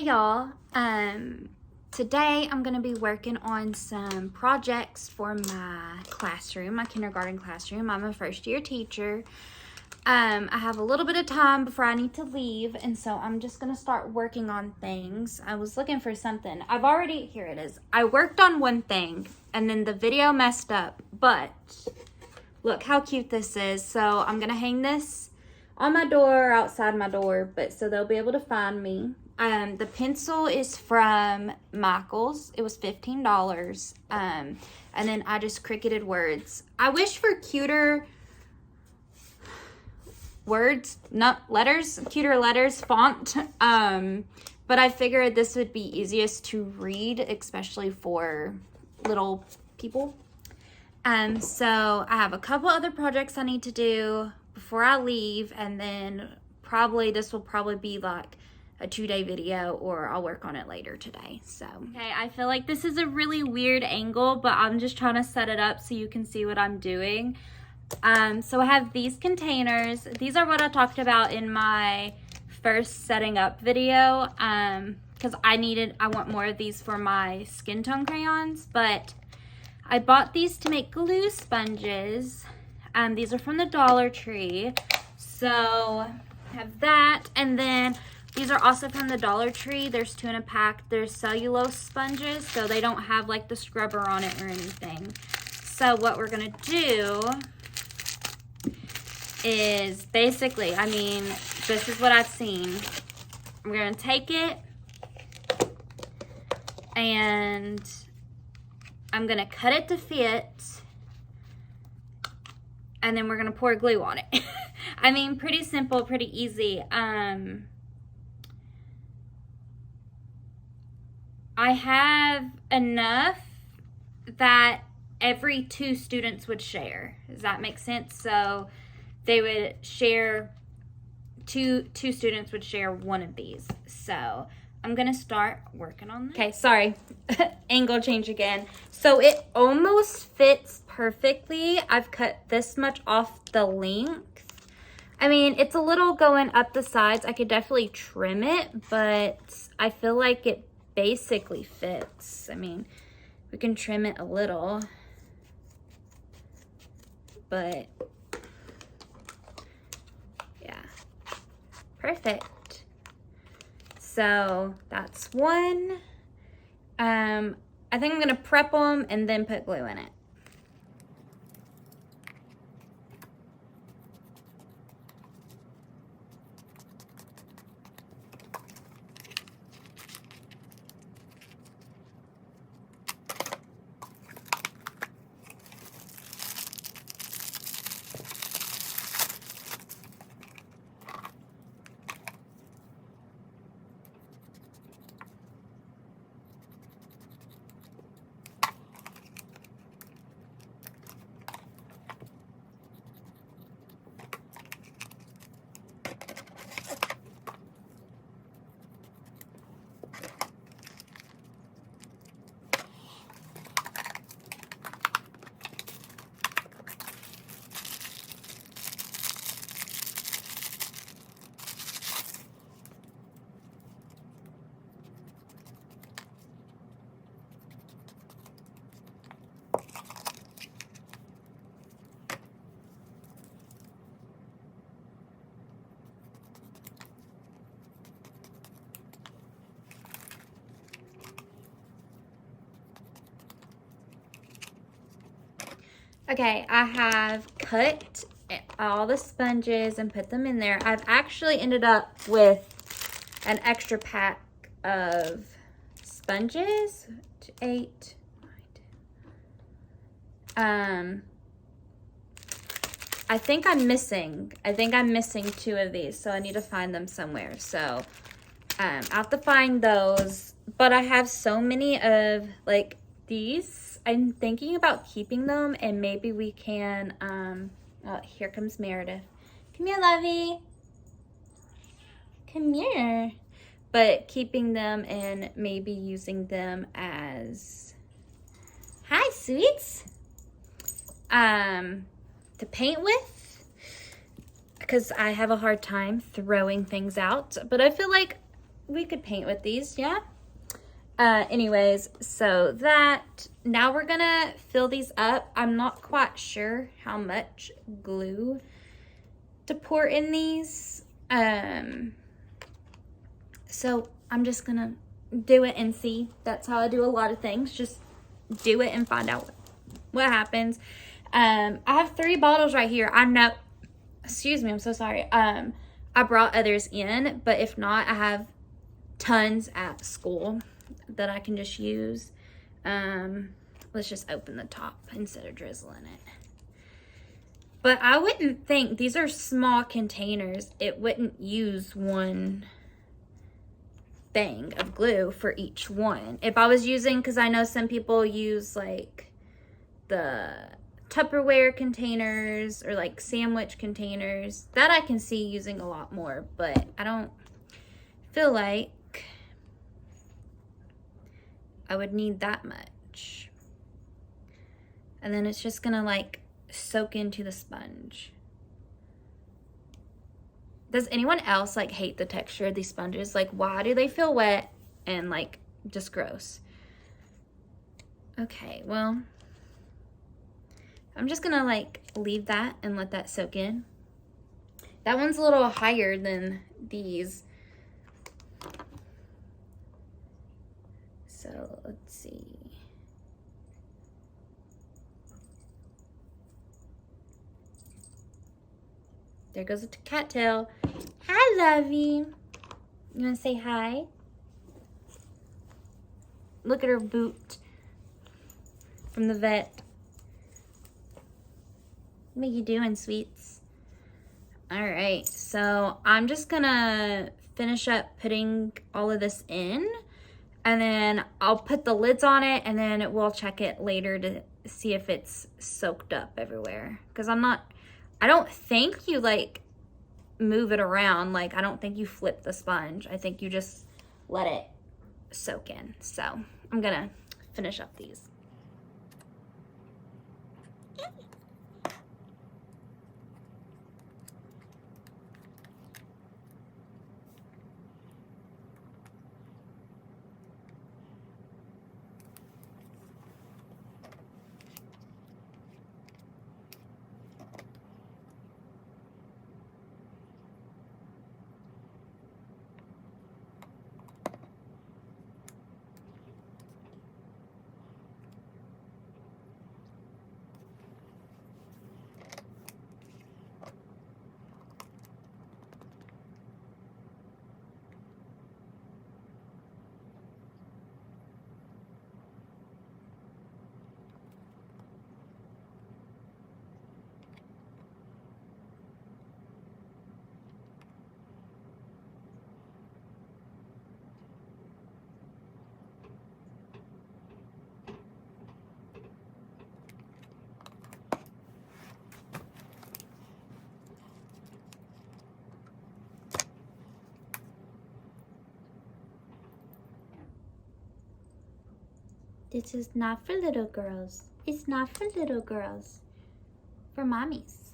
y'all. Today I'm gonna be working on some projects for my classroom, my kindergarten classroom. I'm a first year teacher. I have a little bit of time before I need to leave, and so I'm just gonna start working on things. I was looking for something. Here it is. I worked on one thing and then the video messed up, but look how cute this is. So I'm gonna hang this on my door, outside my door, but so they'll be able to find me. The pencil is from Michael's. It was $15. And then I just cricketed words. I wish for cuter words, not letters, cuter letters, font. But I figured this would be easiest to read, especially for little people. So I have a couple other projects I need to do before I leave, and then this will probably be like a 2-day video, or I'll work on it later today. So okay, I feel like this is a really weird angle, but I'm just trying to set it up so you can see what I'm doing. So I have these containers. These are what I talked about in my first setting up video, because I want more of these for my skin tone crayons, but I bought these to make glue sponges. These are from the Dollar Tree. So I have that, and then these are also from the Dollar Tree. There's 2 in a pack. There's cellulose sponges, so they don't have like the scrubber on it or anything. So what we're gonna do is basically, this is what I've seen. I'm gonna take it and I'm gonna cut it to fit, and then we're gonna pour glue on it. Pretty simple, pretty easy. I have enough that every 2 students would share. Does that make sense? So they would share, two students would share one of these. So I'm gonna start working on this. Okay, sorry, angle change again. So it almost fits perfectly. I've cut this much off the length. It's a little going up the sides. I could definitely trim it, but I feel like it basically fits. We can trim it a little, but yeah, perfect. So that's one. I think I'm gonna prep them and then put glue in it. Okay, I have cut all the sponges and put them in there. I've actually ended up with an extra pack of sponges. 8, 9, 10. I think I'm missing 2 of these, so I need to find them somewhere. So I'll have to find those, but I have so many of like these. I'm thinking about keeping them, and maybe we can, oh, here comes Meredith. Come here, lovey. Come here. But keeping them and maybe using them as, hi, sweets, to paint with, because I have a hard time throwing things out. But I feel like we could paint with these, yeah. Anyways, so that, now we're gonna fill these up. I'm not quite sure how much glue to pour in these. So I'm just gonna do it and see. That's how I do a lot of things. Just do it and find out what happens. I have 3 bottles right here. I know, excuse me, I'm so sorry. I brought others in, but if not, I have tons at school that I can just use. Let's just open the top instead of drizzling it. But I wouldn't think, these are small containers, it wouldn't use one thing of glue for each one. If I was using, because I know some people use like the Tupperware containers or like sandwich containers, that I can see using a lot more, but I don't feel like I would need that much. And then it's just gonna like soak into the sponge. Does anyone else like hate the texture of these sponges? Like, why do they feel wet and like just gross? Okay, well, I'm just gonna like leave that and let that soak in. That one's a little higher than these. So let's see. There goes a cattail. Hi, Lovey. You wanna say hi? Look at her boot from the vet. What you doing, sweets? All right, so I'm just gonna finish up putting all of this in, and then I'll put the lids on it, and then we'll check it later to see if it's soaked up everywhere. Because I don't think you like move it around. Like, I don't think you flip the sponge. I think you just let it soak in. So I'm gonna finish up these. This is not for little girls. It's not for little girls. For mommies.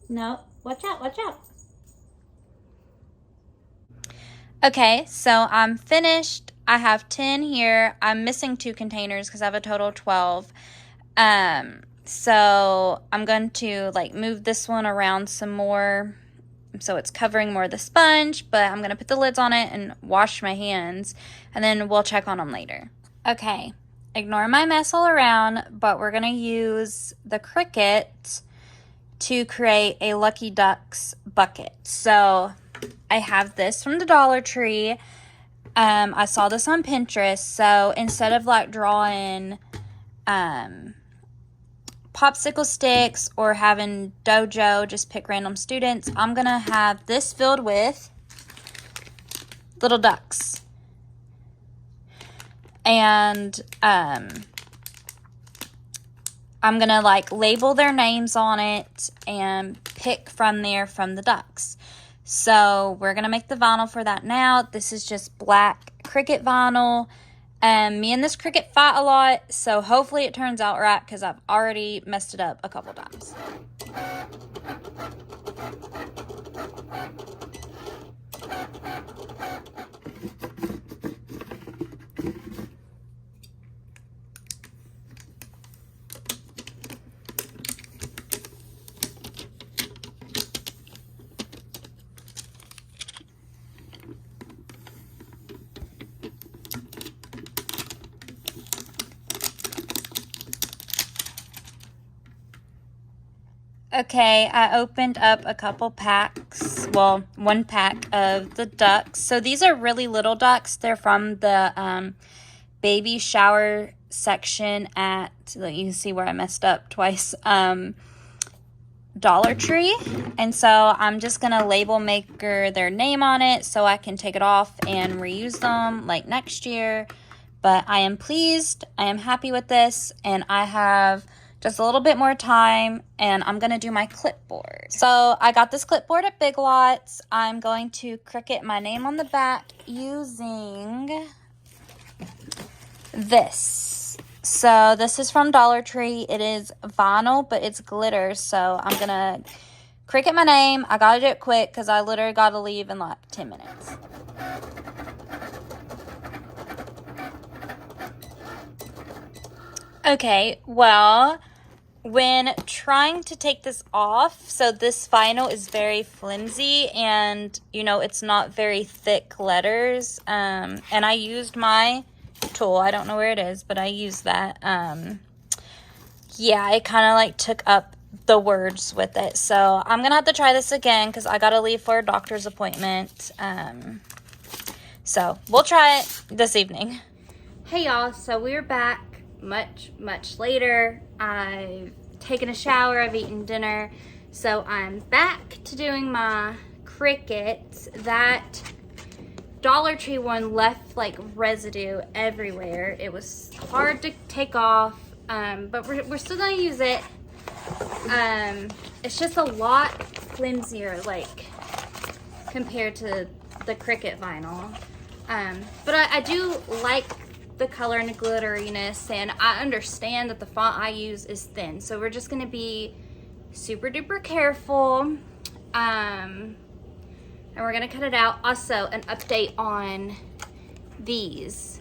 No, watch out, watch out. Okay, so I'm finished. I have 10 here. I'm missing 2 containers because I have a total of 12. So I'm going to like move this one around some more so it's covering more of the sponge, but I'm going to put the lids on it and wash my hands, and then we'll check on them later. Okay, ignore my mess all around, but we're going to use the Cricut to create a Lucky Ducks bucket. So I have this from the Dollar Tree. I saw this on Pinterest. So instead of like drawing popsicle sticks or having Dojo just pick random students, I'm going to have this filled with little ducks. And I'm going to like label their names on it and pick from there from the ducks. So we're going to make the vinyl for that now. This is just black Cricut vinyl. Me and this Cricut fight a lot, so hopefully it turns out right because I've already messed it up a couple times. Okay, I opened up a couple packs, well, one pack of the ducks. So these are really little ducks. They're from the baby shower section at, you can see where I messed up twice, Dollar Tree. And so I'm just going to label maker their name on it so I can take it off and reuse them like next year. But I am pleased, I am happy with this, and I have just a little bit more time, and I'm going to do my clipboard. So I got this clipboard at Big Lots. I'm going to Cricut my name on the back using this. So this is from Dollar Tree. It is vinyl, but it's glitter. So I'm going to Cricut my name. I got to do it quick because I literally got to leave in like 10 minutes. Okay, well, when trying to take this off, so this vinyl is very flimsy and, you know, it's not very thick letters. And I used my tool. I don't know where it is, but I used that. Yeah, it kind of like took up the words with it. So I'm going to have to try this again because I got to leave for a doctor's appointment. So we'll try it this evening. Hey y'all, so we're back much later. I've taken a shower, I've eaten dinner, so I'm back to doing my Cricut. That Dollar Tree one left like residue everywhere. It was hard to take off, but we're still gonna use it. It's just a lot flimsier, like compared to the Cricut vinyl, but I do like the color and the glitteriness, and I understand that the font I use is thin, so we're just gonna be super duper careful, and we're gonna cut it out. Also, an update on these.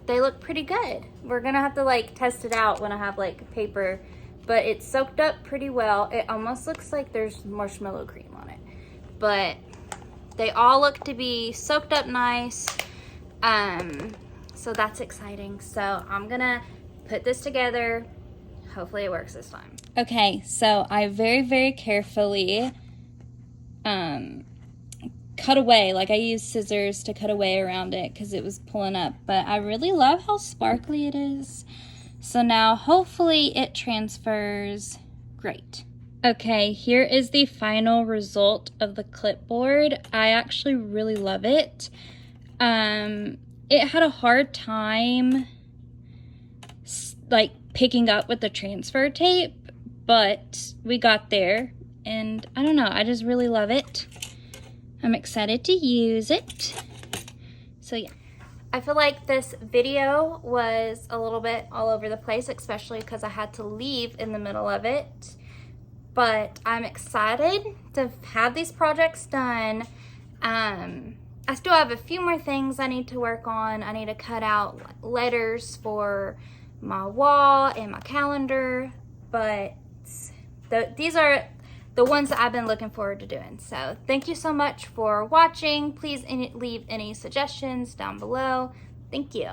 They look pretty good. We're gonna have to like test it out when I have like paper, but it's soaked up pretty well. It almost looks like there's marshmallow cream on it, but they all look to be soaked up nice. So that's exciting. So I'm gonna put this together. Hopefully it works this time. Okay, so I very carefully cut away, like I used scissors to cut away around it because it was pulling up, but I really love how sparkly it is. So now hopefully it transfers great. Okay, here is the final result of the clipboard. I actually really love it. It had a hard time like picking up with the transfer tape, but we got there, and I don't know, I just really love it. I'm excited to use it. So yeah. I feel like this video was a little bit all over the place, especially because I had to leave in the middle of it. But I'm excited to have these projects done. I still have a few more things I need to work on. I need to cut out letters for my wall and my calendar, but these are the ones that I've been looking forward to doing. So thank you so much for watching. Please leave any suggestions down below. Thank you.